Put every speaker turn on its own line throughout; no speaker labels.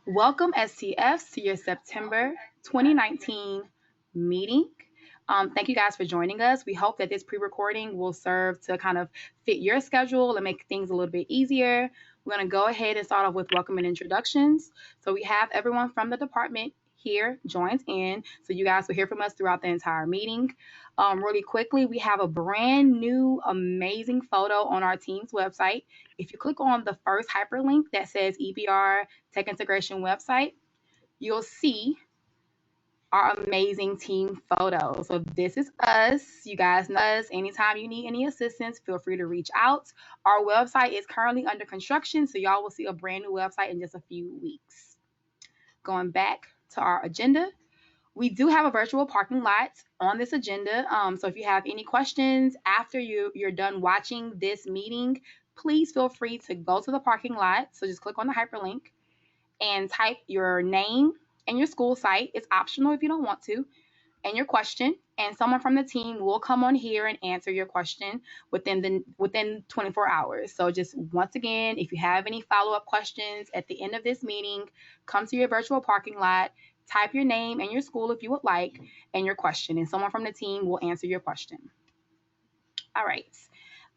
Welcome, STFs, to your September 2019 meeting. Thank you guys for joining us. We hope that this pre-recording will serve to kind of fit your schedule and make things a little bit easier. We're going to go ahead and start off with welcome and introductions. So we have everyone from the department here joined in, so you guys will hear from us throughout the entire meeting. Really quickly, we have a brand new amazing photo on our team's website. If you click on the first hyperlink that says EBR Tech Integration website, you'll see our amazing team photo. So this is us. You guys know us. Anytime you need any assistance, feel free to reach out. Our website is currently under construction, so y'all will see a brand new website in just a few weeks. Going back to our agenda, we do have a virtual parking lot on this agenda. So if you have any questions after you're done watching this meeting, please feel free to go to the parking lot. So just click on the hyperlink and type your name and your school site. It's optional if you don't want to, and your question, and someone from the team will come on here and answer your question within 24 hours. So just once again, if you have any follow-up questions at the end of this meeting, come to your virtual parking lot, type your name and your school if you would like, and your question, and someone from the team will answer your question. All right.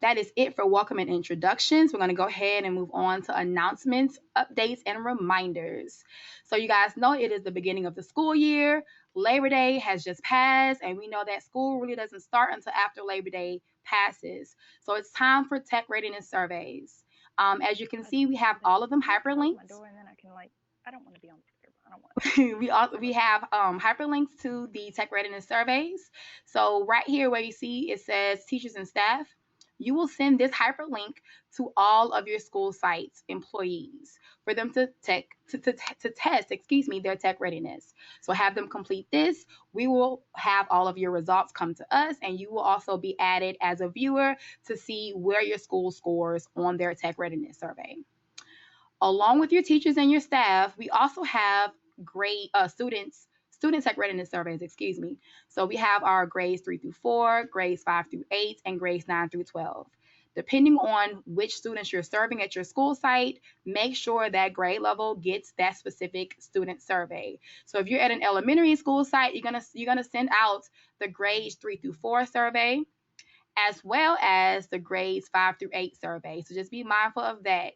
That is it for welcome and introductions. We're going to go ahead and move on to announcements, updates, and reminders. So you guys know it is the beginning of the school year. Labor Day has just passed, and we know that school really doesn't start until after Labor Day passes. So it's time for tech readiness surveys. As you can see, we have all of them hyperlinked.
I don't want to be on Twitter. I don't want
we have hyperlinks to the tech readiness surveys. So right here where you see it says teachers and staff, you will send this hyperlink to all of your school sites employees for them to test their tech readiness. So have them complete this. We will have all of your results come to us, and you will also be added as a viewer to see where your school scores on their tech readiness survey. Along with your teachers and your staff, we also have grade student tech readiness surveys, So we have our grades 3 through 4, grades 5 through 8, and grades 9 through 12. Depending on which students you're serving at your school site, make sure that grade level gets that specific student survey. So if you're at an elementary school site, you're gonna send out the grades 3 through 4 survey, as well as the grades 5 through 8 survey. So just be mindful of that.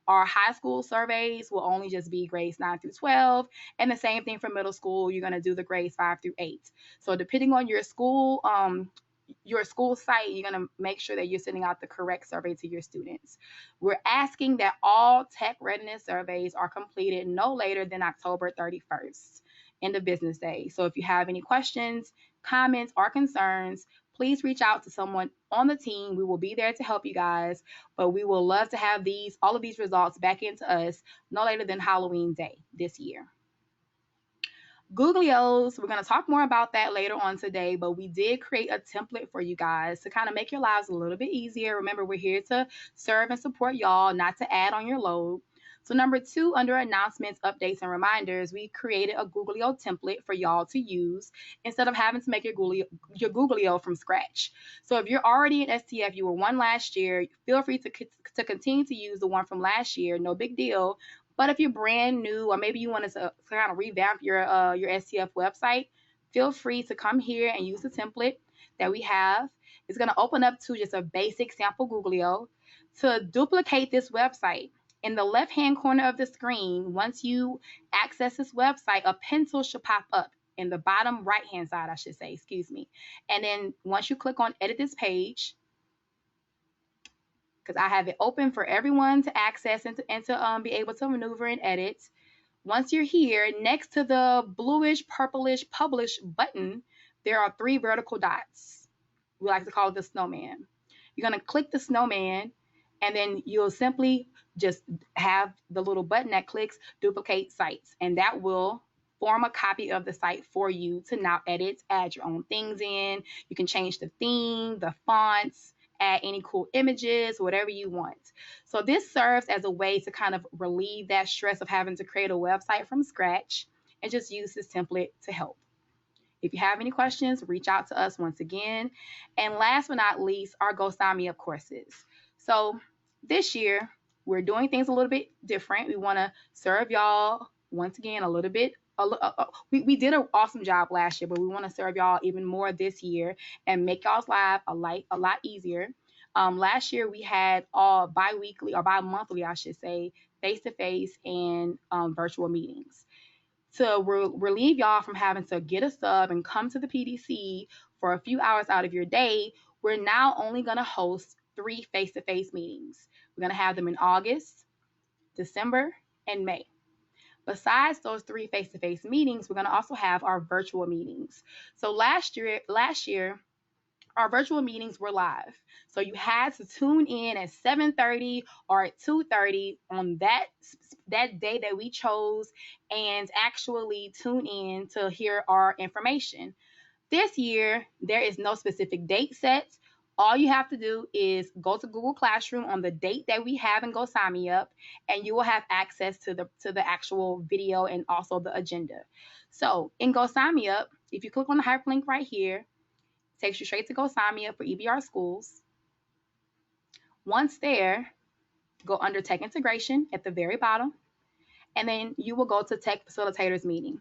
Our high school surveys will only just be grades 9 through 12, and the same thing for middle school. You're going to do the grades 5 through 8. So depending on your school site, you're going to make sure that you're sending out the correct survey to your students. We're asking that all tech readiness surveys are completed no later than October 31st, end of business day. So if you have any questions, comments, or concerns, please reach out to someone on the team. We will be there to help you guys, but we will love to have all of these results back into us no later than Halloween Day this year. Googlios, we're going to talk more about that later on today, but we did create a template for you guys to kind of make your lives a little bit easier. Remember, we're here to serve and support y'all, not to add on your load. So number 2, under announcements, updates, and reminders, we created a Googlio template for y'all to use instead of having to make your Googlio from scratch. So if you're already in STF, you were one last year, feel free to continue to use the one from last year, no big deal. But if you're brand new, or maybe you want to kind of revamp your STF website, feel free to come here and use the template that we have. It's going to open up to just a basic sample Googlio. To duplicate this website, in the left-hand corner of the screen, once you access this website, a pencil should pop up in the bottom right-hand side, And then once you click on edit this page, because I have it open for everyone to access and to be able to maneuver and edit. Once you're here, next to the bluish, purplish publish button, there are 3 vertical dots. We like to call it the snowman. You're going to click the snowman, and then you'll simply just have the little button that clicks duplicate sites, and that will form a copy of the site for you to now edit, add your own things in. You can change the theme, the fonts, add any cool images, whatever you want. So this serves as a way to kind of relieve that stress of having to create a website from scratch, and just use this template to help. If you have any questions, reach out to us once again. And last but not least, our Go Sign Me Up courses. So this year, we're doing things a little bit different. We want to serve y'all once again, a little bit. We did an awesome job last year, but we want to serve y'all even more this year and make y'all's life a lot easier. Last year we had all bi-weekly or bi-monthly, I should say, face-to-face and virtual meetings to relieve y'all from having to get a sub and come to the PDC for a few hours out of your day. We're now only going to host 3 face-to-face meetings. We're going to have them in August, December, and May. Besides those 3 face-to-face meetings, we're going to also have our virtual meetings. So last year, our virtual meetings were live. So you had to tune in at 7:30 or at 2:30 on that day that we chose and actually tune in to hear our information. This year, there is no specific date set. All you have to do is go to Google Classroom on the date that we have and go sign me up, and you will have access to the actual video and also the agenda. So in Go Sign Me Up, if you click on the hyperlink right here, it takes you straight to Go Sign Me Up for EBR Schools. Once there, go under Tech Integration at the very bottom, and then you will go to Tech Facilitators Meeting.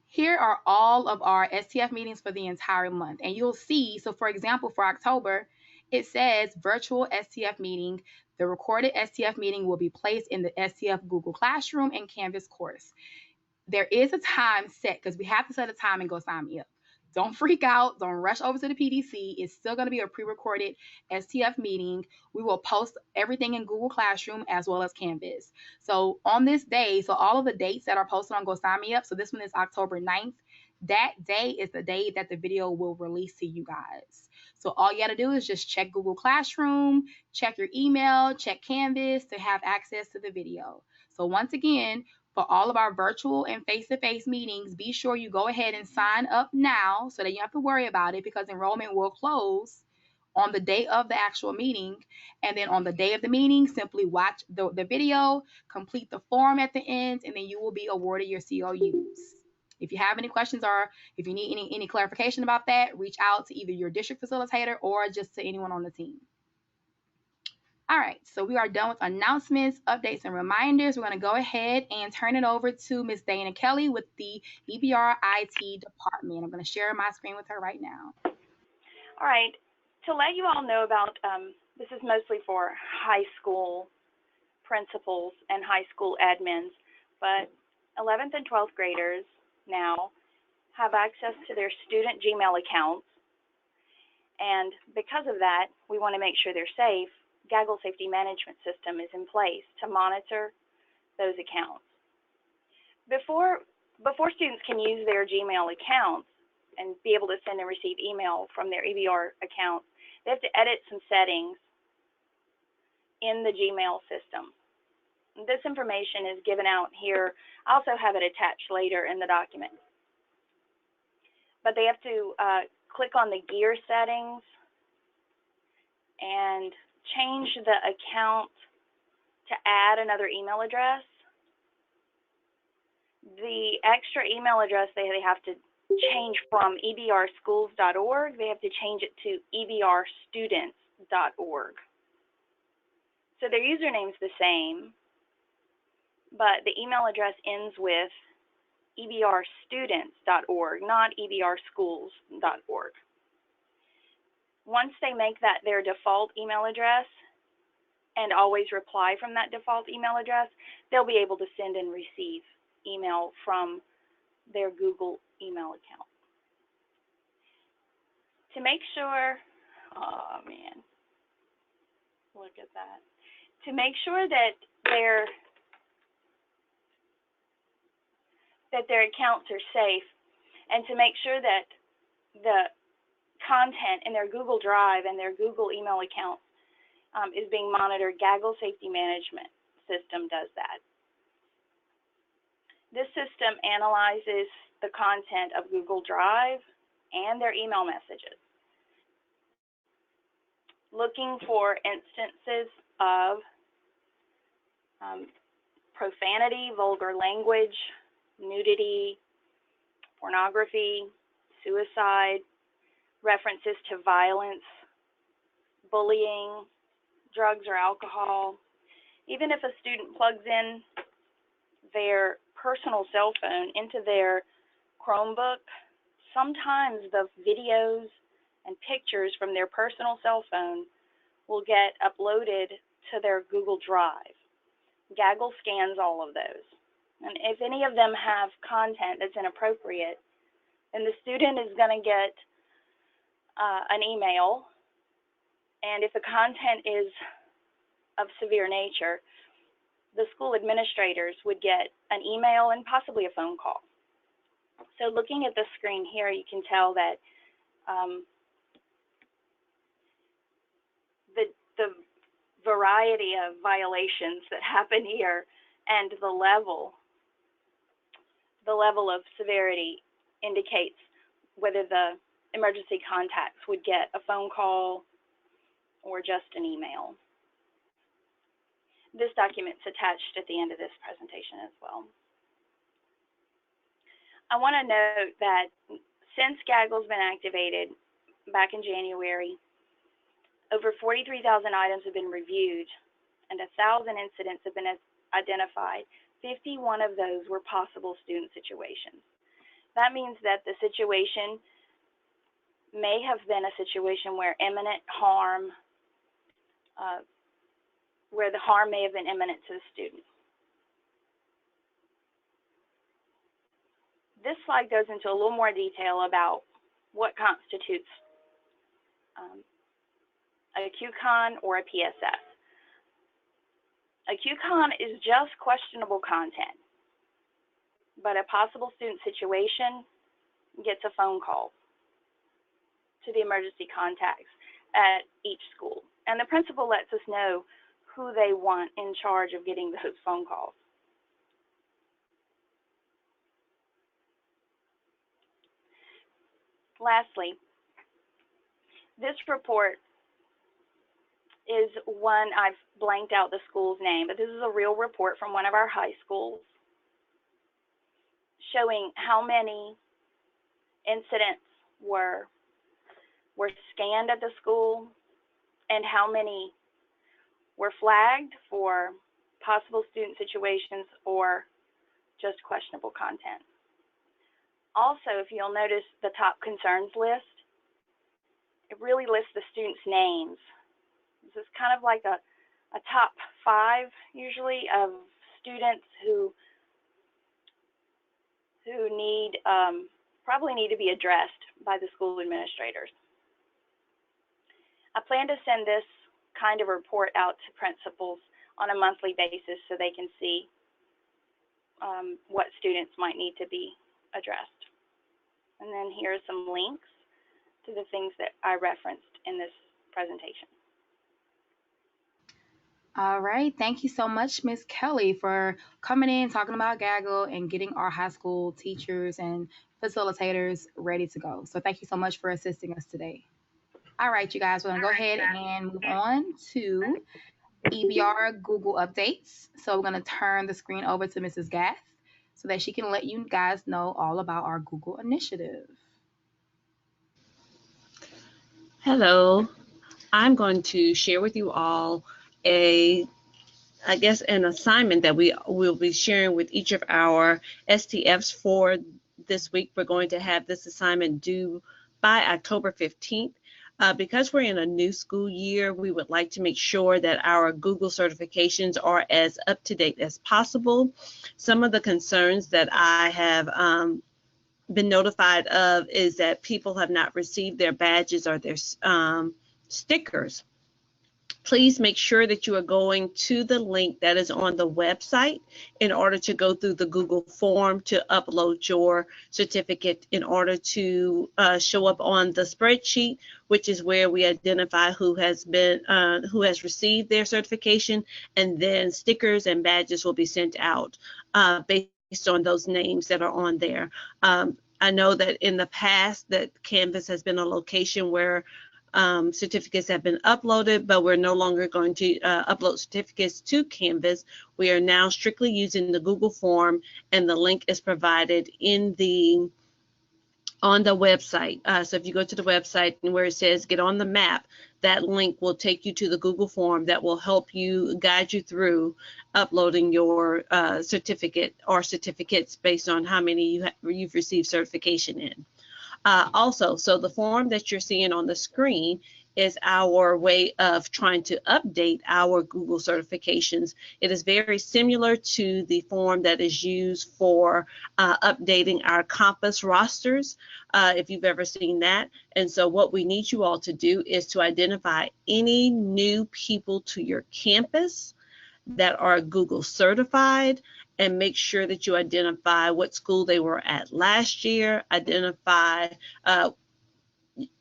Here are all of our STF meetings for the entire month. And you'll see, so for example, for October, it says virtual STF meeting. The recorded STF meeting will be placed in the STF Google Classroom and Canvas course. There is a time set because we have to set a time and Go Sign Me Up. Don't freak out. Don't rush over to the PDC. It's still going to be a pre-recorded STF meeting. We will post everything in Google Classroom as well as Canvas. So on this day, so all of the dates that are posted on Go Sign Me Up, so this one is October 9th. That day is the day that the video will release to you guys. So all you got to do is just check Google Classroom, check your email, check Canvas to have access to the video. So once again, for all of our virtual and face-to-face meetings, be sure you go ahead and sign up now so that you don't have to worry about it because enrollment will close on the day of the actual meeting. And then on the day of the meeting, simply watch the video, complete the form at the end, and then you will be awarded your COUs. If you have any questions or if you need any clarification about that, reach out to either your district facilitator or just to anyone on the team. All right, so we are done with announcements, updates, and reminders. We're going to go ahead and turn it over to Ms. Dana Kelly with the EBR IT department. I'm going to share my screen with her right now.
All right, to let you all know about, this is mostly for high school principals and high school admins, but 11th and 12th graders now have access to their student Gmail accounts, and because of that, we want to make sure they're safe. Gaggle Safety Management System is in place to monitor those accounts. Before students can use their Gmail accounts and be able to send and receive email from their EBR accounts, they have to edit some settings in the Gmail system. This information is given out here. I also have it attached later in the document. But they have to click on the gear settings and change the account to add another email address. The extra email address they have to change from ebrschools.org, they have to change it to ebrstudents.org. So their username's the same, but the email address ends with ebrstudents.org, not ebrschools.org. Once they make that their default email address and always reply from that default email address, they'll be able to send and receive email from their Google email account. To make sure, oh man, look at that. To make sure that their accounts are safe, and to make sure that the content in their Google Drive and their Google email accounts is being monitored, Gaggle Safety Management System does that. This system analyzes the content of Google Drive and their email messages, looking for instances of profanity, vulgar language, nudity, pornography, suicide, references to violence, bullying, drugs or alcohol. Even if a student plugs in their personal cell phone into their Chromebook, sometimes the videos and pictures from their personal cell phone will get uploaded to their Google Drive. Gaggle scans all of those. And if any of them have content that's inappropriate, then the student is going to get an email, and if the content is of severe nature, the school administrators would get an email and possibly a phone call. So looking at the screen here, you can tell that the variety of violations that happen here and the level of severity indicates whether the emergency contacts would get a phone call or just an email. This document's attached at the end of this presentation as well. I want to note that since Gaggle's been activated back in January, over 43,000 items have been reviewed and 1,000 incidents have been identified. 51 of those were possible student situations. That means that the situation may have been a situation where imminent harm, where the harm may have been imminent to the student. This slide goes into a little more detail about what constitutes a QCon or a PSS. A QCon is just questionable content, but a possible student situation gets a phone call to the emergency contacts at each school. And the principal lets us know who they want in charge of getting those phone calls. Lastly, this report is one, I've blanked out the school's name, but this is a real report from one of our high schools showing how many incidents were scanned at the school and how many were flagged for possible student situations or just questionable content. Also, if you'll notice the top concerns list, it really lists the students' names. This is kind of like a top 5 usually of students who need probably need to be addressed by the school administrators. I plan to send this kind of report out to principals on a monthly basis so they can see what students might need to be addressed. And then here are some links to the things that I referenced in this presentation.
All right. Thank you so much, Ms. Kelly, for coming in, talking about Gaggle, and getting our high school teachers and facilitators ready to go. So thank you so much for assisting us today. All right, you guys, we're going to go ahead and move on to EBR Google Updates. So we're going to turn the screen over to Mrs. Gath so that she can let you guys know all about our Google initiative.
Hello. I'm going to share with you all an assignment that we will be sharing with each of our STFs for this week. We're going to have this assignment due by October 15th. Because we're in a new school year, we would like to make sure that our Google certifications are as up to date as possible. Some of the concerns that I have been notified of is that people have not received their badges or their stickers. Please make sure that you are going to the link that is on the website in order to go through the Google form to upload your certificate in order to show up on the spreadsheet, which is where we identify who has received their certification, and then stickers and badges will be sent out based on those names that are on there. I know that in the past that Canvas has been a location where certificates have been uploaded, but we're no longer going to upload certificates to Canvas. We are now strictly using the Google form, and the link is provided in the on the website. So if you go to the website and where it says get on the map, that link will take you to the Google form that will help you, guide you through uploading your certificate or certificates based on how many you've received certification in. Also, so the form that you're seeing on the screen is our way of trying to update our Google certifications. It is very similar to the form that is used for updating our Compass rosters, if you've ever seen that. And so what we need you all to do is to identify any new people to your campus that are Google certified, and make sure that you identify what school they were at last year. Identify,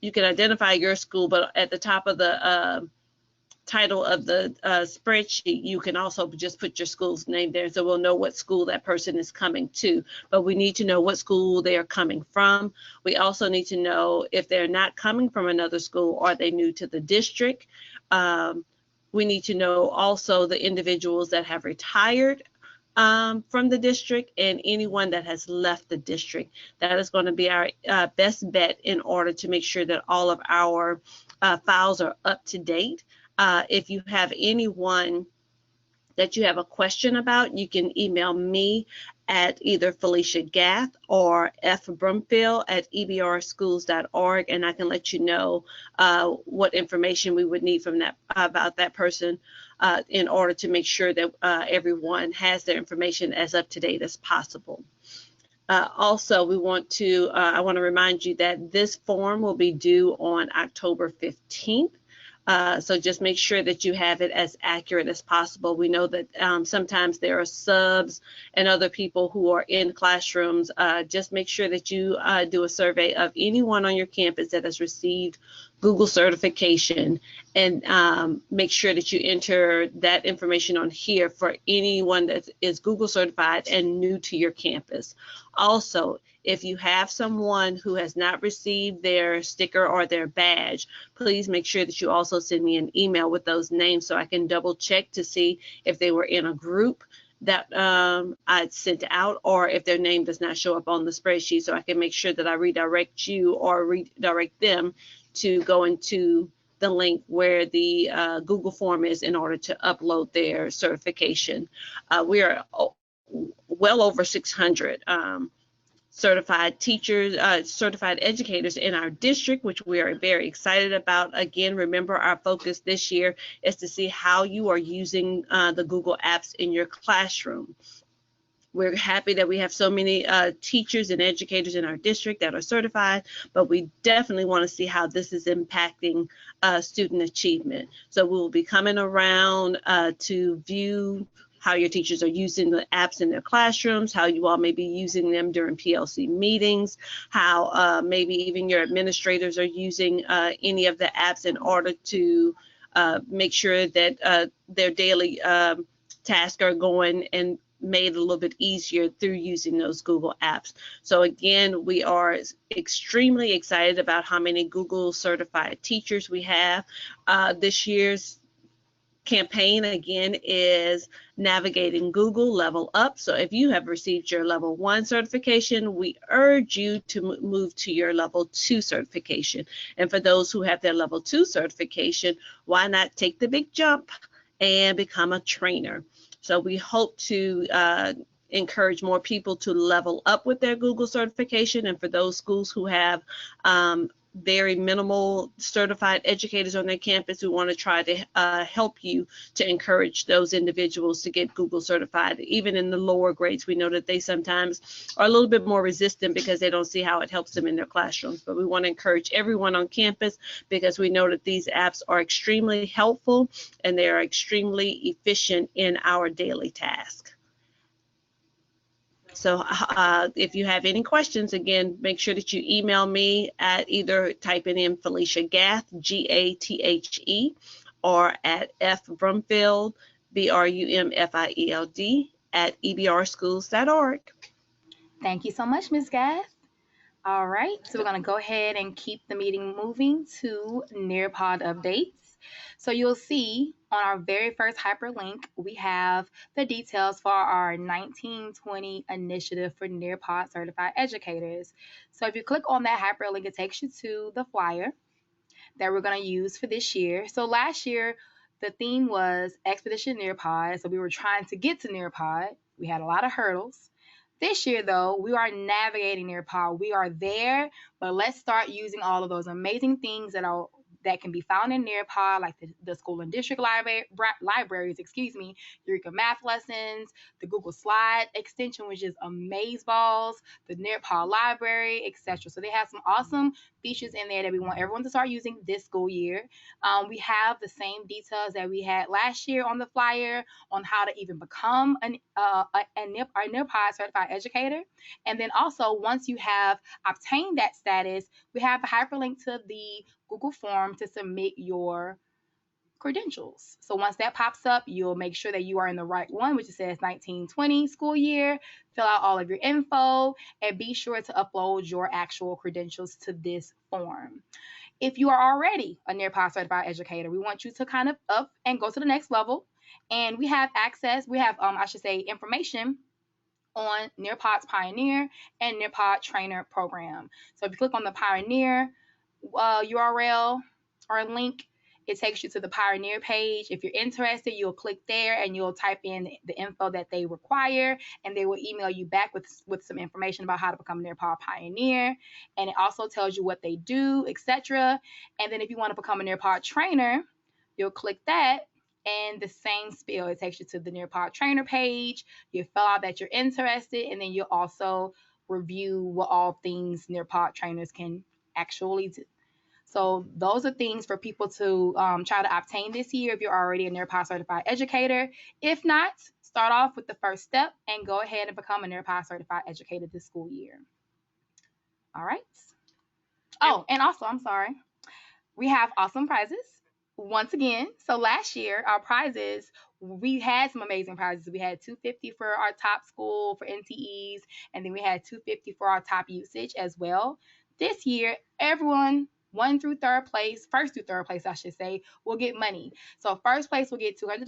you can identify your school, but at the top of the title of the spreadsheet, you can also just put your school's name there, so we'll know what school that person is coming to. But we need to know what school they are coming from. We also need to know if they're not coming from another school, are they new to the district. We need to know also the individuals that have retired from the district and anyone that has left the district. That is going to be our best bet in order to make sure that all of our files are up to date. If you have anyone that you have a question about, you can email me at either Felicia Gath or F. Brumfield at ebrschools.org, and I can let you know what information we would need from that about that person in order to make sure that everyone has their information as up to date as possible. Also, I want to remind you that this form will be due on October 15th. So just make sure that you have it as accurate as possible. We know that sometimes there are subs and other people who are in classrooms. Just make sure that you do a survey of anyone on your campus that has received Google certification, and make sure that you enter that information on here for anyone that is Google certified and new to your campus. Also, if you have someone who has not received their sticker or their badge, please make sure that you also send me an email with those names so I can double check to see if they were in a group that I sent out, or if their name does not show up on the spreadsheet, so I can make sure that I redirect you or redirect them to go into the link where the Google form is in order to upload their certification. We are well over 600 certified teachers, certified educators in our district, which we are very excited about. Again, remember, our focus this year is to see how you are using the Google apps in your classroom. We're happy that we have so many teachers and educators in our district that are certified, but we definitely want to see how this is impacting student achievement. So we will be coming around to view how your teachers are using the apps in their classrooms, how you all may be using them during PLC meetings, how maybe even your administrators are using any of the apps in order to make sure that their daily tasks are going and made a little bit easier through using those Google apps. So again, we are extremely excited about how many Google certified teachers we have. This year's campaign again is Navigating Google Level Up. So if you have received your level 1 certification, we urge you to move to your level 2 certification. And for those who have their level 2 certification, why not take the big jump and become a trainer? So we hope to encourage more people to level up with their Google certification. And for those schools who have very minimal certified educators on their campus, we want to try to help you to encourage those individuals to get Google certified. Even in the lower grades, we know that they sometimes are a little bit more resistant because they don't see how it helps them in their classrooms. But we want to encourage everyone on campus because we know that these apps are extremely helpful and they are extremely efficient in our daily task. So if you have any questions, again, make sure that you email me at either typing in Felicia Gath, G-A-T-H-E, or at F. Brumfield, B-R-U-M-F-I-E-L-D, at ebrschools.org.
Thank you so much, Ms. Gath. All right, so we're going to go ahead and keep the meeting moving to Nearpod Updates. So you'll see on our very first hyperlink, we have the details for our 1920 initiative for Nearpod certified educators. So if you click on that hyperlink, it takes you to the flyer that we're going to use for this year. So last year, the theme was Expedition Nearpod. So we were trying to get to Nearpod. We had a lot of hurdles. This year, though, we are navigating Nearpod. We are there, but let's start using all of those amazing things that can be found in Nearpod, like the school and district libraries, Eureka math lessons, the Google Slide extension, which is Amazeballs, the Nearpod library, etc. So they have some awesome features in there that we want everyone to start using this school year. We have the same details that we had last year on the flyer on how to even become a Nearpod certified educator. And then also, once you have obtained that status, we have a hyperlink to the Google form to submit your credentials. So once that pops up, you'll make sure that you are in the right one, which says 1920 school year, fill out all of your info, and be sure to upload your actual credentials to this form. If you are already a Nearpod certified educator, we want you to kind of up and go to the next level. And we have information on Nearpod's Pioneer and Nearpod Trainer program. So if you click on the Pioneer URL or link, it takes you to the Pioneer page. If you're interested, you'll click there and you'll type in the info that they require, and they will email you back with some information about how to become a Nearpod Pioneer. And it also tells you what they do, etc. And then if you want to become a Nearpod Trainer, you'll click that, and the same spiel. It takes you to the Nearpod Trainer page. You fill out that you're interested, and then you'll also review what all things Nearpod trainers can actually do. So those are things for people to try to obtain this year if you're already a Nearpod certified educator. If not, start off with the first step and go ahead and become a Nearpod certified educator this school year. All right. Oh, and also, I'm sorry, we have awesome prizes once again. So last year, our prizes, we had some amazing prizes. We had $250 for our top school for NTEs, and then we had $250 for our top usage as well. This year, everyone, first through third place, I should say, will get money. So first place will get $250,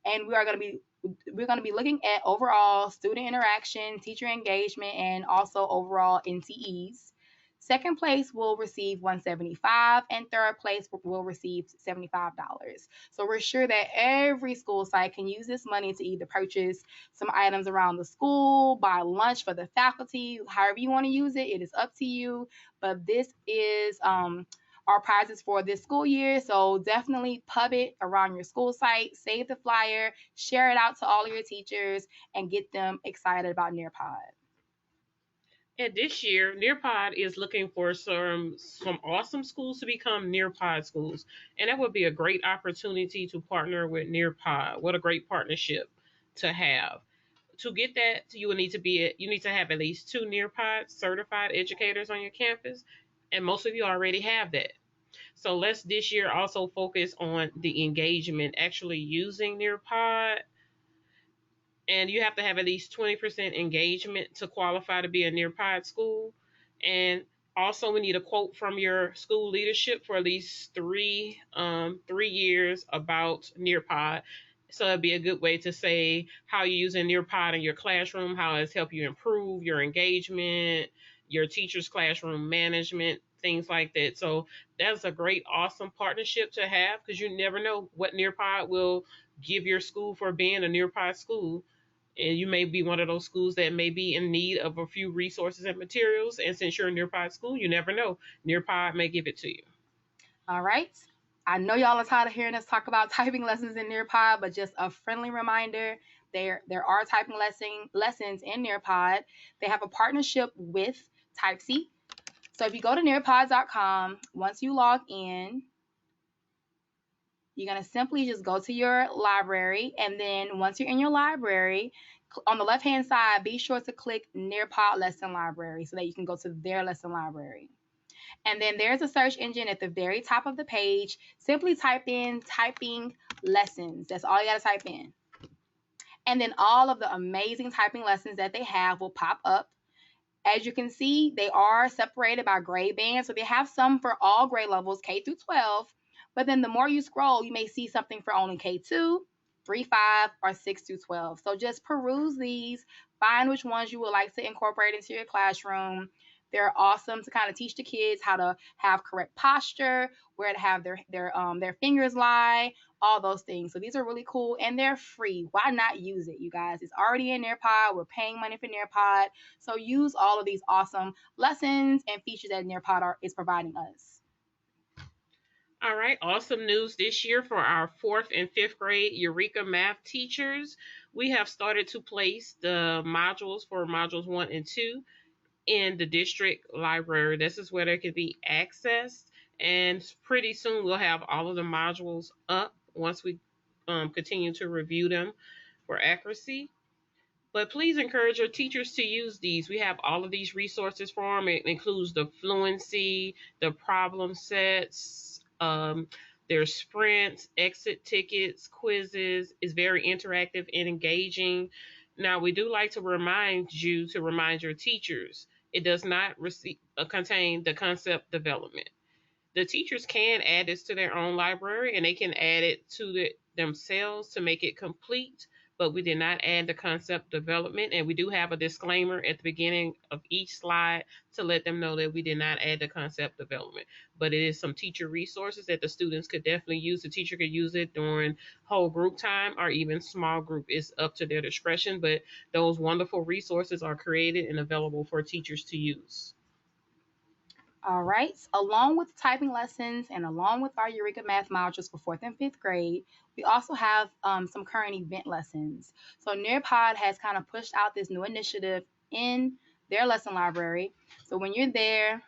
and we're going to be looking at overall student interaction, teacher engagement, and also overall NTEs. Second place will receive $175, and third place will receive $75. So we're sure that every school site can use this money to either purchase some items around the school, buy lunch for the faculty, however you want to use it. It is up to you. But this is our prizes for this school year. So definitely pub it around your school site, save the flyer, share it out to all of your teachers, and get them excited about Nearpod.
And this year, Nearpod is looking for some awesome schools to become Nearpod schools. And that would be a great opportunity to partner with Nearpod. What a great partnership to have. To get that, you need to have at least 2 Nearpod certified educators on your campus. And most of you already have that. So let's this year also focus on the engagement, actually using Nearpod. And you have to have at least 20% engagement to qualify to be a Nearpod school. And also, we need a quote from your school leadership for at least 3 years about Nearpod. So it'd be a good way to say how you're using Nearpod in your classroom, how it's helped you improve your engagement, your teacher's classroom management, things like that. So that's a great, awesome partnership to have, because you never know what Nearpod will give your school for being a Nearpod school. And you may be one of those schools that may be in need of a few resources and materials. And since you're a Nearpod school, you never know. Nearpod may give it to you.
All right. I know y'all are tired of hearing us talk about typing lessons in Nearpod, but just a friendly reminder, there are typing lessons in Nearpod. They have a partnership with Typeseat. So if you go to nearpod.com, once you log in, you're going to simply just go to your library, and then once you're in your library, on the left-hand side, be sure to click Nearpod Lesson Library so that you can go to their lesson library. And then there's a search engine at the very top of the page. Simply type in typing lessons. That's all you got to type in. And then all of the amazing typing lessons that they have will pop up. As you can see, they are separated by grade bands. So they have some for all grade levels, K through 12. But then the more you scroll, you may see something for only K2, 3, 5, or 6 through 12. So just peruse these, find which ones you would like to incorporate into your classroom. They're awesome to kind of teach the kids how to have correct posture, where to have their fingers lie, all those things. So these are really cool and they're free. Why not use it, you guys? It's already in Nearpod. We're paying money for Nearpod. So use all of these awesome lessons and features that Nearpod is providing us.
All right, awesome news this year for our 4th and 5th grade Eureka math teachers. We have started to place the modules for modules 1 and 2 in the district library. This is where they can be accessed, and pretty soon we'll have all of the modules up once we continue to review them for accuracy. But please encourage your teachers to use these. We have all of these resources for them. It includes the fluency, the problem sets, there's sprints, exit tickets, quizzes. It's very interactive and engaging. Now, we do like to remind your teachers, it does not contain the concept development. The teachers can add this to their own library and they can add it to themselves to make it complete, but we did not add the concept development, and we do have a disclaimer at the beginning of each slide to let them know that we did not add the concept development, but it is some teacher resources that the students could definitely use. The teacher could use it during whole group time or even small group. It's up to their discretion, but those wonderful resources are created and available for teachers to use.
All right, along with typing lessons and along with our Eureka Math modules for 4th and 5th grade, we also have some current event lessons. So Nearpod has kind of pushed out this new initiative in their lesson library. So when you're there,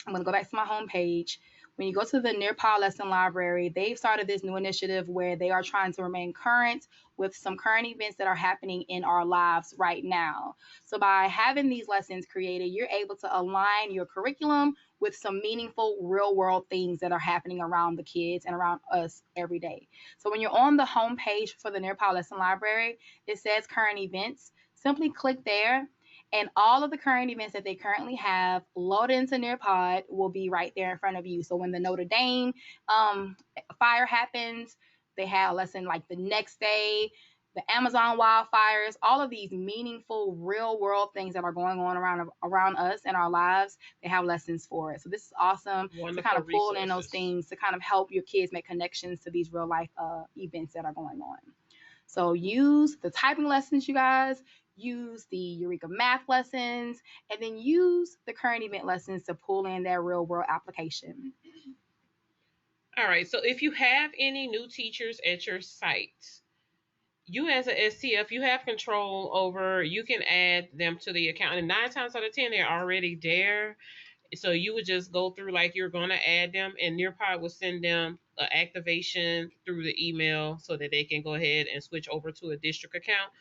I'm going to go back to my home page. When you go to the Nearpod lesson library, they've started this new initiative where they are trying to remain current with some current events that are happening in our lives right now. So by having these lessons created, you're able to align your curriculum with some meaningful real world things that are happening around the kids and around us every day. So when you're on the home page for the Nearpod lesson library, it says current events. Simply click there, and all of the current events that they currently have loaded into Nearpod will be right there in front of you. So when the Notre Dame fire happens, they have a lesson like the next day, the Amazon wildfires, all of these meaningful real world things that are going on around us and our lives, they have lessons for it. So this is awesome.
Wonderful
to kind of pull
resources.
in those things to kind of help your kids make connections to these real life events that are going on. So use the typing lessons, you guys. Use the Eureka math lessons, and then use the current event lessons to pull in that real world application.
All right, so if you have any new teachers at your site, you as a STF, you have control over, you can add them to the account, and 9 times out of 10, they're already there. So you would just go through like you're going to add them, and Nearpod will send them an activation through the email so that they can go ahead and switch over to a district account.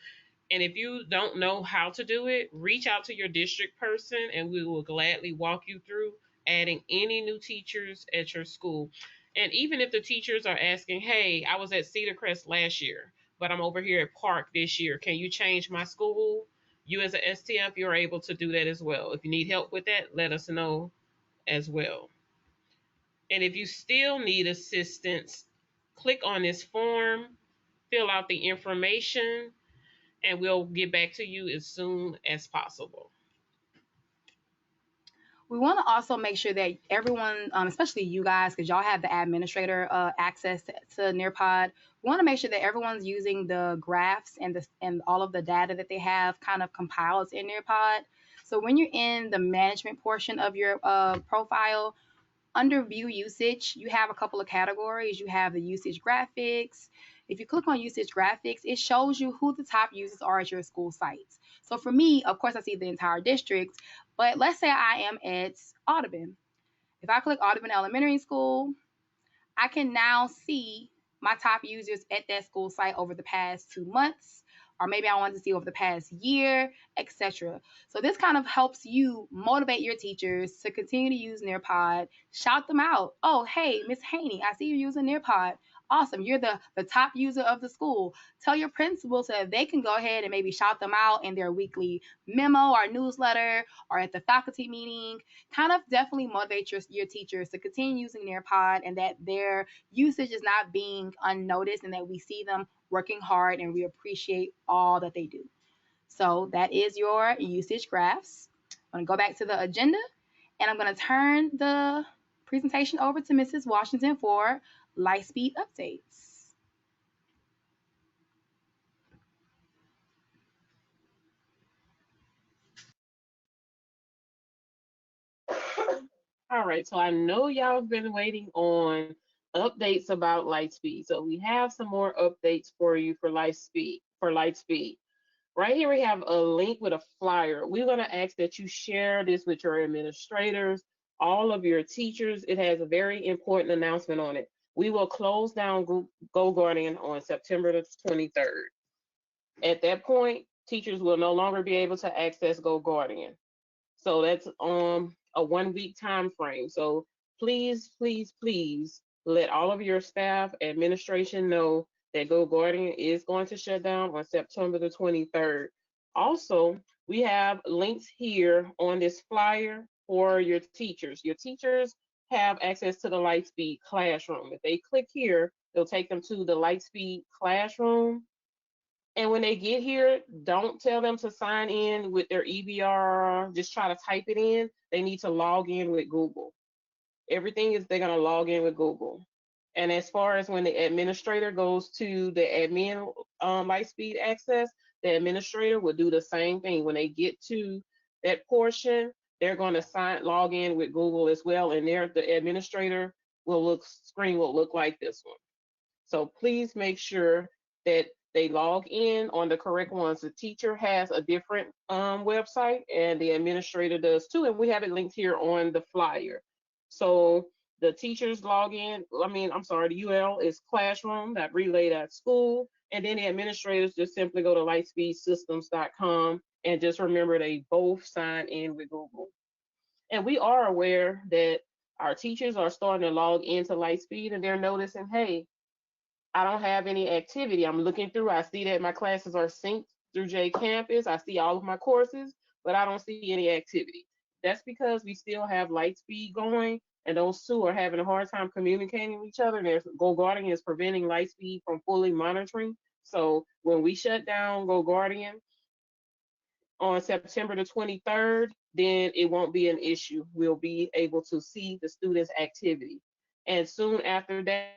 And if you don't know how to do it, reach out to your district person and we will gladly walk you through adding any new teachers at your school. And even if the teachers are asking, hey, I was at Cedar Crest last year, but I'm over here at Park this year, can you change my school? You as a STF, you're able to do that as well. If you need help with that, let us know as well. And if you still need assistance, click on this form, fill out the information, and we'll get back to you as soon as possible.
We want to also make sure that everyone, especially you guys, because y'all have the administrator access to Nearpod, we want to make sure that everyone's using the graphs and all of the data that they have kind of compiled in Nearpod. So when you're in the management portion of your profile, under view usage, you have a couple of categories. You have the usage graphics. If you click on usage graphics, it shows you who the top users are at your school sites. So for me, of course, I see the entire district, but let's say I am at Audubon. If I click Audubon Elementary School, I can now see my top users at that school site over the past 2 months, or maybe I want to see over the past year, etc. So this kind of helps you motivate your teachers to continue to use Nearpod. Shout them out. Oh, hey, Miss Haney, I see you're using Nearpod. Awesome. You're the top user of the school. Tell your principal so that they can go ahead and maybe shout them out in their weekly memo or newsletter or at the faculty meeting. Kind of definitely motivate your teachers to continue using Nearpod and that their usage is not being unnoticed and that we see them working hard and we appreciate all that they do. So that is your usage graphs. I'm going to go back to the agenda and I'm going to turn the presentation over to Mrs. Washington for Lightspeed updates.
All right, so I know y'all have been waiting on updates about Lightspeed. So we have some more updates for you for Lightspeed. Right here we have a link with a flyer. We're going to ask that you share this with your administrators, all of your teachers. It has a very important announcement on it. We will close down Go Guardian on September the 23rd. At that point, teachers will no longer be able to access Go Guardian. So that's a 1 week time frame. So please, please, please let all of your staff, administration know that Go Guardian is going to shut down on September the 23rd. Also, we have links here on this flyer for your teachers. Your teachers have access to the Lightspeed classroom. If they click here, they'll take them to the Lightspeed classroom. And when they get here, don't tell them to sign in with their EBR, just try to type it in. They need to log in with Google. Everything is they're gonna log in with Google. And as far as when the administrator goes to the admin Lightspeed access, the administrator will do the same thing. When they get to that portion, they're gonna log in with Google as well. And there the administrator screen will look like this one. So please make sure that they log in on the correct ones. The teacher has a different website and the administrator does too. And we have it linked here on the flyer. So the teachers log in, the URL is classroom.relay.school. And then the administrators just simply go to lightspeedsystems.com and just remember they both sign in with Google. And we are aware that our teachers are starting to log into Lightspeed and they're noticing, hey, I don't have any activity. I'm looking through, I see that my classes are synced through JCampus. I see all of my courses, but I don't see any activity. That's because we still have Lightspeed going and those two are having a hard time communicating with each other. And Go Guardian is preventing Lightspeed from fully monitoring. So when we shut down Go Guardian on September the 23rd, then it won't be an issue. We'll be able to see the students' activity. And soon after that,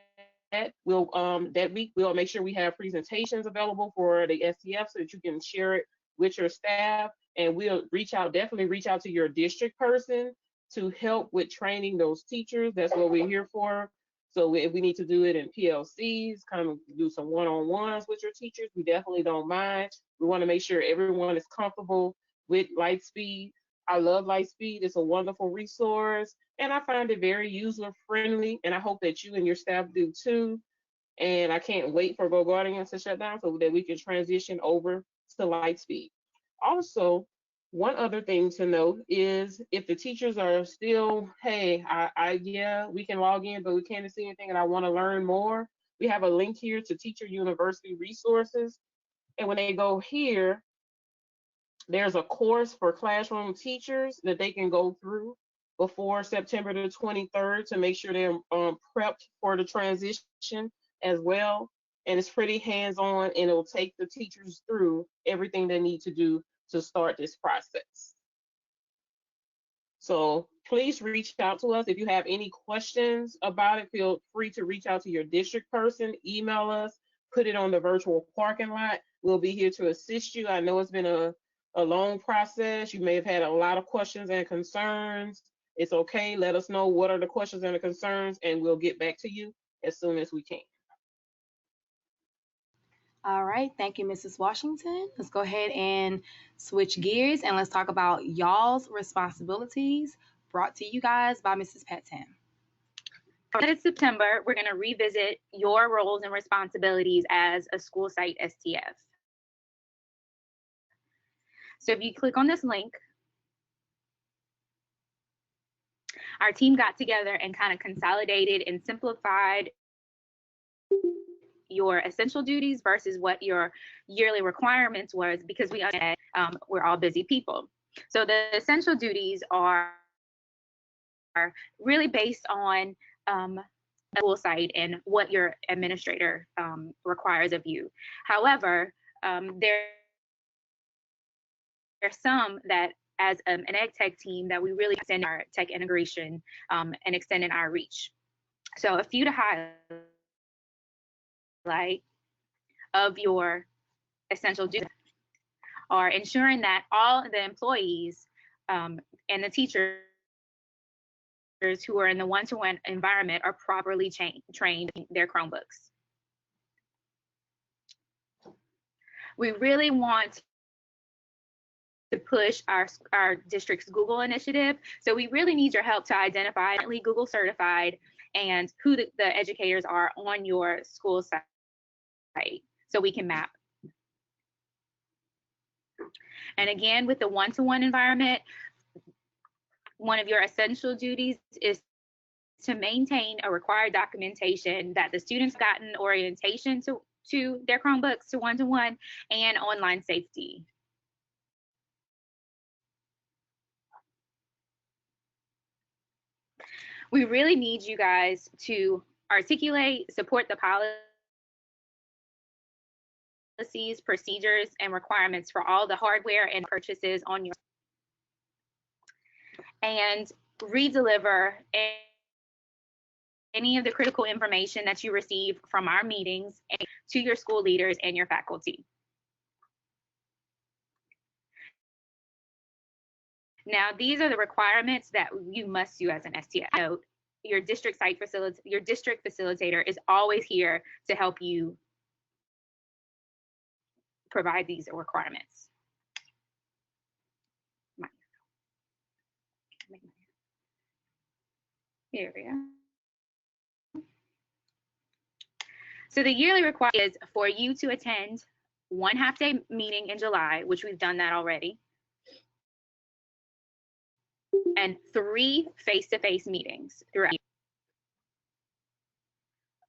that week we'll make sure we have presentations available for the STF so that you can share it with your staff, and we'll definitely reach out to your district person to help with training those teachers. That's what we're here for. So if we need to do it in PLCs, kind of do some one-on-ones with your teachers, we definitely don't mind. We want to make sure everyone is comfortable with Lightspeed. I love Lightspeed. It's a wonderful resource, and I find it very user-friendly, and I hope that you and your staff do too. And I can't wait for Go Guardian to shut down so that we can transition over to Lightspeed. Also, one other thing to note is if the teachers are still, hey, yeah, we can log in, but we can't see anything and I want to learn more, we have a link here to Teacher University resources. And when they go here, there's a course for classroom teachers that they can go through before September the 23rd to make sure they're prepped for the transition as well. And it's pretty hands-on and it'll take the teachers through everything they need to do to start this process. So please reach out to us. If you have any questions about it, feel free to reach out to your district person, email us, put it on the virtual parking lot. We'll be here to assist you. I know it's been a long process. You may have had a lot of questions and concerns. It's okay. Let us know what are the questions and the concerns, and we'll get back to you as soon as we can.
All right, thank you, Mrs. Washington. Let's go ahead and switch gears and let's talk about y'all's responsibilities, brought to you guys by Mrs. Patton.
This September, we're going to revisit your roles and responsibilities as a school site STF. So if you click on this link, our team got together and kind of consolidated and simplified your essential duties versus what your yearly requirements was, because we understand we're all busy people. So the essential duties are really based on a school site and what your administrator requires of you. However, there are some that as an ed tech team that we really extend our tech integration and extending our reach. So a few to highlight of your essential duties are ensuring that all the employees and the teachers who are in the one-to-one environment are properly trained in their Chromebooks. We really want to push our district's Google initiative. So we really need your help to identify Google certified and who the educators are on your school site so we can map. And again, with the one-to-one environment, one of your essential duties is to maintain a required documentation that the students gotten orientation to their Chromebooks to one-to-one and online safety. We really need you guys to articulate, support the policies, procedures, and requirements for all the hardware and purchases on your, and redeliver any of the critical information that you receive from our meetings to your school leaders and your faculty. Now, these are the requirements that you must do as an STF. Note, your district facilitator is always here to help you provide these requirements. Here we go. So the yearly requirement is for you to attend one half-day meeting in July, which we've done that already, and 3 face-to-face meetings throughout.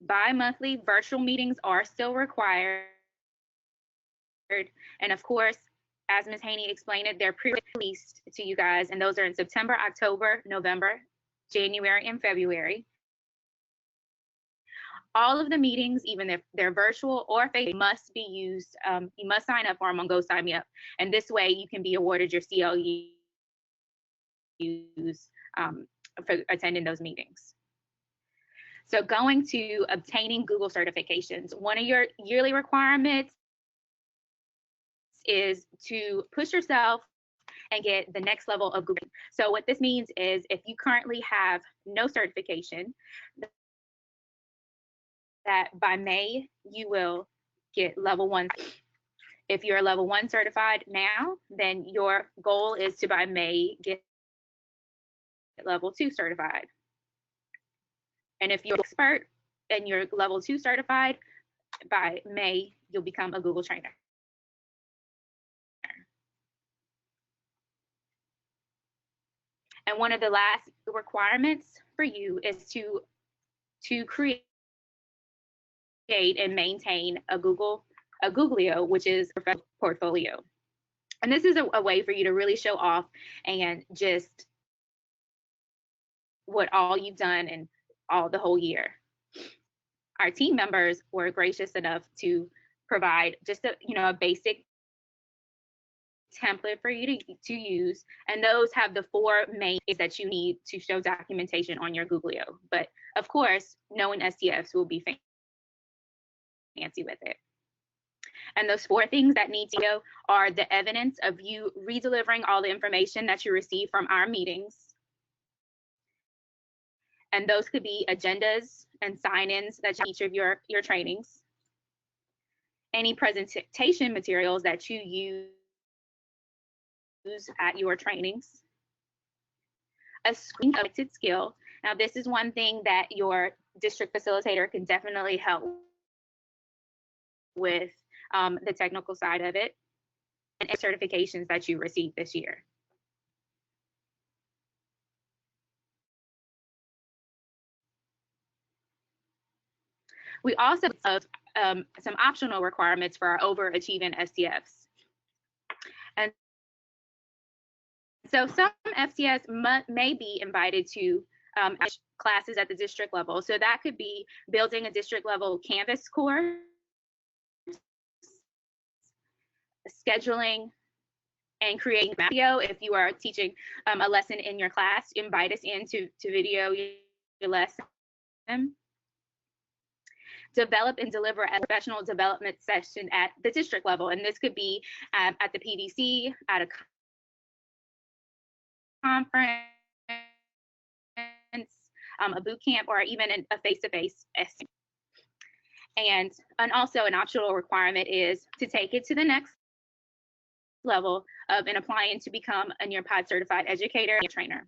Bi-monthly virtual meetings are still required. And of course, as Ms. Haney explained it, they're pre-released to you guys, and those are in September, October, November, January, and February. All of the meetings, even if they're virtual or face, must be used. You must sign up for them on Go Sign Me Up. And this way you can be awarded your CLUs for attending those meetings. So going to obtaining Google certifications, one of your yearly requirements is to push yourself and get the next level of Google. So what this means is if you currently have no certification, that by May you will get level 1. If you're level 1 certified now, then your goal is to by May get level 2 certified. And if you're an expert and you're level 2 certified, by May you'll become a Google trainer. And one of the last requirements for you is to create and maintain a Googlio, which is a portfolio. And this is a way for you to really show off and just what all you've done and the whole year. Our team members were gracious enough to provide just a basic template for you to use, and those have the 4 main things that you need to show documentation on your Googlio. But of course, knowing STFs will be fancy with it. And those 4 things that need to go are the evidence of you redelivering all the information that you receive from our meetings. And those could be agendas and sign-ins that you each of your trainings. Any presentation materials that you use at your trainings. A screen-connected skill. Now, this is one thing that your district facilitator can definitely help with the technical side of it, and certifications that you received this year. We also have some optional requirements for our overachieving STFs. And so some FCS may be invited to classes at the district level. So that could be building a district level Canvas course, scheduling and creating video. If you are teaching a lesson in your class, invite us in to video your lesson. Develop and deliver a professional development session at the district level. And this could be at the PDC, at a conference, a boot camp, or even a face-to-face STF. And also an optional requirement is to take it to the next level of and applying to become a Nearpod certified educator and trainer.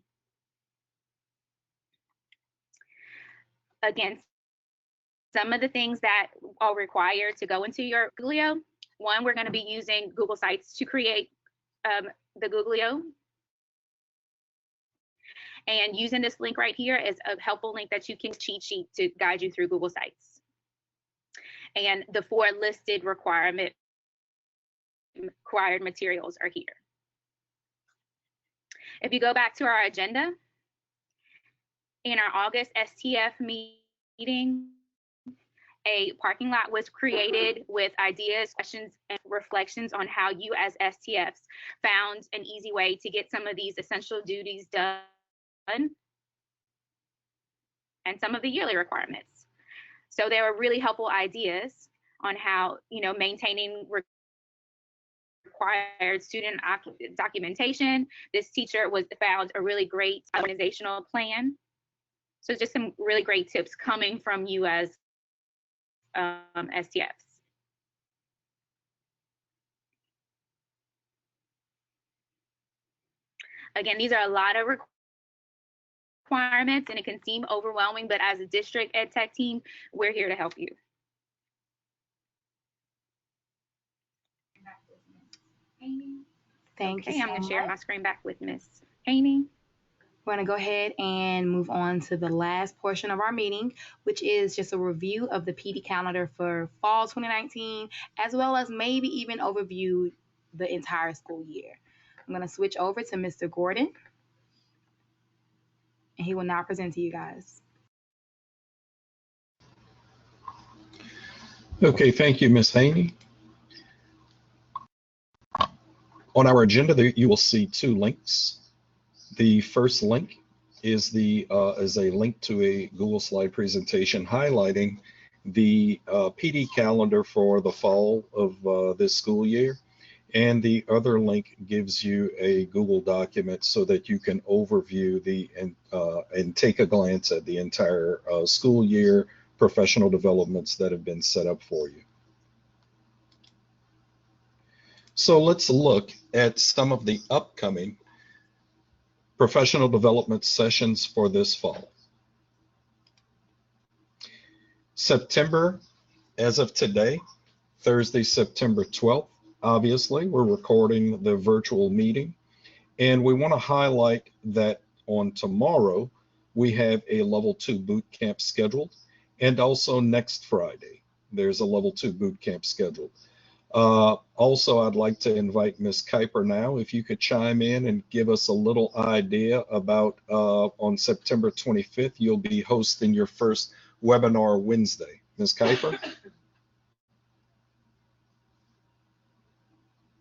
Again, some of the things that are required to go into your Googlio. One, we're going to be using Google Sites to create the Googlio. And using this link right here is a helpful link that you can cheat sheet to guide you through Google Sites. And the 4 listed required materials are here. If you go back to our agenda, in our August STF meeting, a parking lot was created with ideas, questions, and reflections on how you as STFs found an easy way to get some of these essential duties done and some of the yearly requirements. So there were really helpful ideas on how, maintaining required student documentation. This teacher found a really great organizational plan. So just some really great tips coming from you as STFs. Again, these are a lot of requirements and it can seem overwhelming, but as a district ed tech team, we're here to help you.
Thank you.
I'm going to share my screen back with Ms. Haney.
We're going to go ahead and move on to the last portion of our meeting, which is just a review of the PD calendar for fall 2019, as well as maybe even overview the entire school year. I'm going to switch over to Mr. Gordon, and he will now present to you guys.
Okay, thank you, Ms. Haney. On our agenda, you will see 2 links. The first link is a link to a Google slide presentation highlighting the PD calendar for the fall of this school year. And the other link gives you a Google document so that you can overview and take a glance at the entire school year professional developments that have been set up for you. So let's look at some of the upcoming professional development sessions for this fall. September, as of today, Thursday, September 12th, obviously, we're recording the virtual meeting. And we want to highlight that on tomorrow, we have a level 2 boot camp scheduled. And also next Friday, there's a level 2 boot camp scheduled. Also, I'd like to invite Ms. Kuiper now, if you could chime in and give us a little idea about on September 25th, you'll be hosting your first webinar Wednesday. Ms. Kuiper?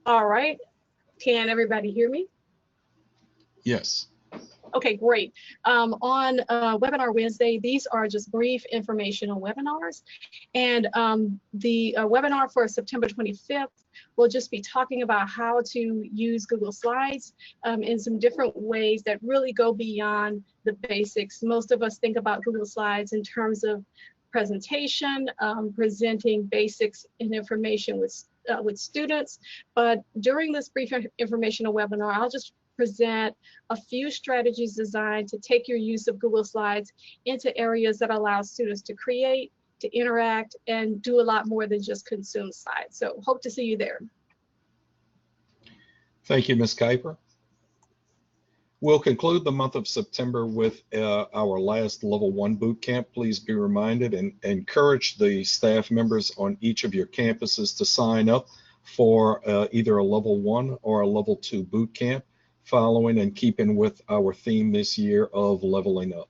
All right. Can everybody hear me?
Yes.
Okay, great. On Webinar Wednesday, these are just brief informational webinars. And the webinar for September 25th will just be talking about how to use Google Slides in some different ways that really go beyond the basics. Most of us think about Google Slides in terms of presentation, presenting basics and information with students. But during this brief informational webinar, I'll just present a few strategies designed to take your use of Google Slides into areas that allow students to create, to interact, and do a lot more than just consume slides. So hope to see you there.
Thank you, Ms. Kuiper. We'll conclude the month of September with our last level 1 boot camp. Please be reminded and encourage the staff members on each of your campuses to sign up for either a level 1 or a level 2 boot camp, following and keeping with our theme this year of leveling up.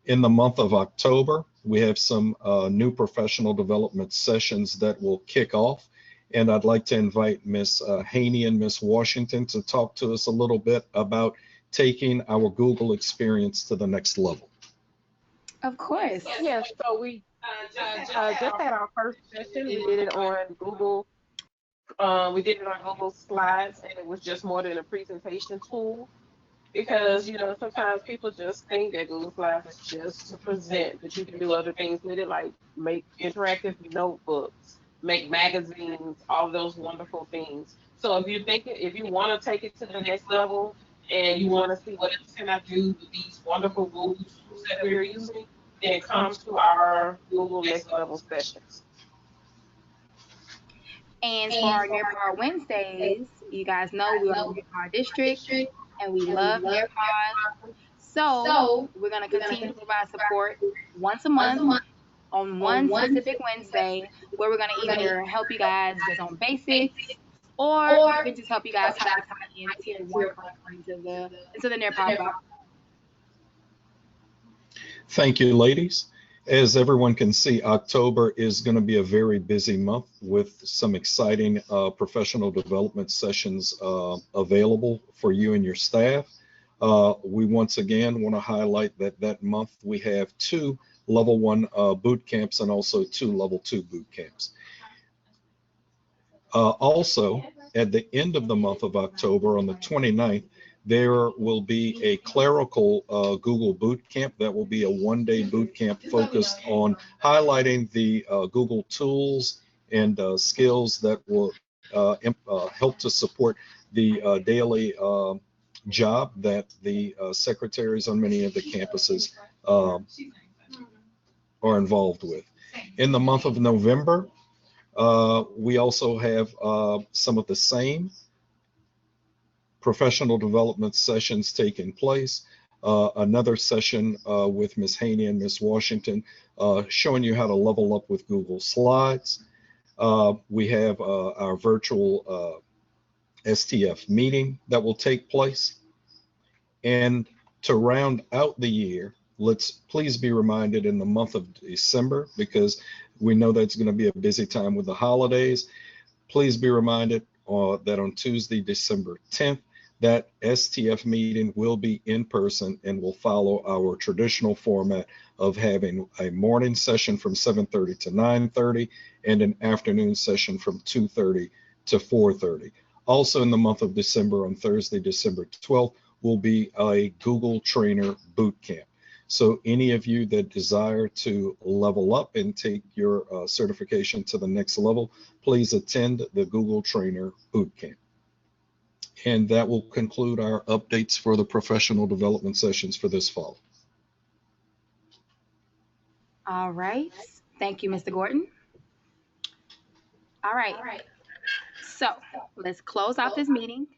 In the month of October, we have some new professional development sessions that will kick off. And I'd like to invite Ms. Haney and Ms. Washington to talk to us a little bit about taking our Google experience to the next level.
Of course.
Yes, so we just had our first session. We did it on Google. We did it on Google Slides, and it was just more than a presentation tool, because sometimes people just think that Google Slides is just to present, but you can do other things with it, like make interactive notebooks, make magazines, all those wonderful things. So if you want to take it to the next level, and you want to see what else can I do with these wonderful Google tools that we're using, then come to our Google Next Level sessions.
And for our Nearpod Wednesdays, you guys know we are in our district and we love Nearpod. So we're going to continue to provide support once a month on one specific Wednesday, where we're going to either help you guys just on basics, or even just help you guys how to tie in tier 1 into the Nearpod box.
Thank you, ladies. As everyone can see, October is going to be a very busy month with some exciting professional development sessions available for you and your staff. We once again want to highlight that month we have 2 level 1 boot camps and also 2 level 2 boot camps. Also, at the end of the month of October, on the 29th, there will be a clerical Google boot camp. That will be a 1-day boot camp focused on highlighting the Google tools and skills that will help to support the daily job that the secretaries on many of the campuses are involved with. In the month of November, we also have some of the same professional development sessions taking place. Another session with Ms. Haney and Ms. Washington showing you how to level up with Google Slides. We have our virtual STF meeting that will take place. And to round out the year, let's please be reminded in the month of December, because we know that's going to be a busy time with the holidays. Please be reminded that on Tuesday, December 10th, that STF meeting will be in person and will follow our traditional format of having a morning session from 7:30 to 9:30 and an afternoon session from 2:30 to 4:30. Also in the month of December, on Thursday, December 12th, will be a Google Trainer Boot Camp. So any of you that desire to level up and take your certification to the next level, please attend the Google Trainer Boot Camp. And that will conclude our updates for the professional development sessions for this fall.
All right. Thank you, Mr. Gordon. All right. So let's close out this meeting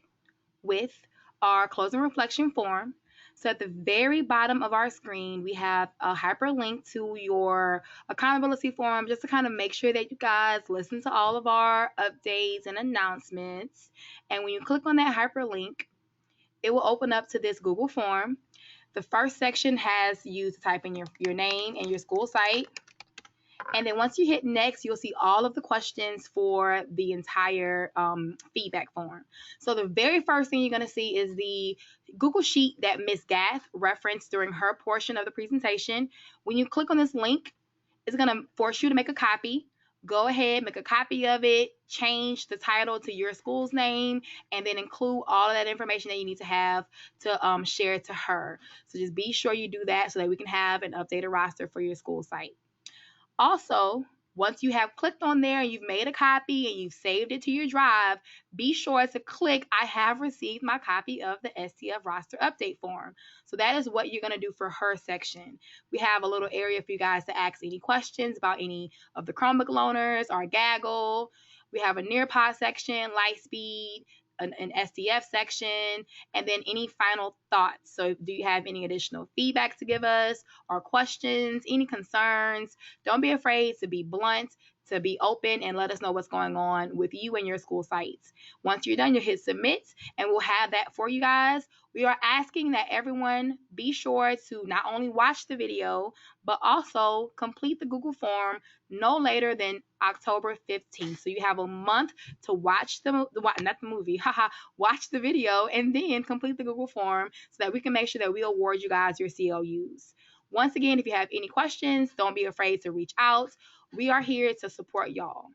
with our closing reflection form. So at the very bottom of our screen, we have a hyperlink to your accountability form, just to kind of make sure that you guys listen to all of our updates and announcements. And when you click on that hyperlink, it will open up to this Google form. The first section has you to type in your name and your school site. And then once you hit next, you'll see all of the questions for the entire feedback form. So the very first thing you're going to see is the Google Sheet that Ms. Gath referenced during her portion of the presentation. When you click on this link, it's going to force you to make a copy. Go ahead, make a copy of it, change the title to your school's name, and then include all of that information that you need to have to share to her. So just be sure you do that so that we can have an updated roster for your school site. Also, once you have clicked on there and you've made a copy and you've saved it to your drive, be sure to click I have received my copy of the STF roster update form. So that is what you're going to do for her section. We have a little area for you guys to ask any questions about any of the Chromebook loaners or Gaggle. We have a Nearpod section, Lightspeed, an STF section, and then any final thoughts. So do you have any additional feedback to give us, or questions, any concerns? Don't be afraid to be blunt, to be open, and let us know what's going on with you and your school sites. Once you're done, you'll hit submit, and we'll have that for you guys. We are asking that everyone be sure to not only watch the video, but also complete the Google form no later than October 15th. So you have a month to watch not the movie, haha, watch the video, and then complete the Google form so that we can make sure that we award you guys your CLUs. Once again, if you have any questions, don't be afraid to reach out. We are here to support y'all.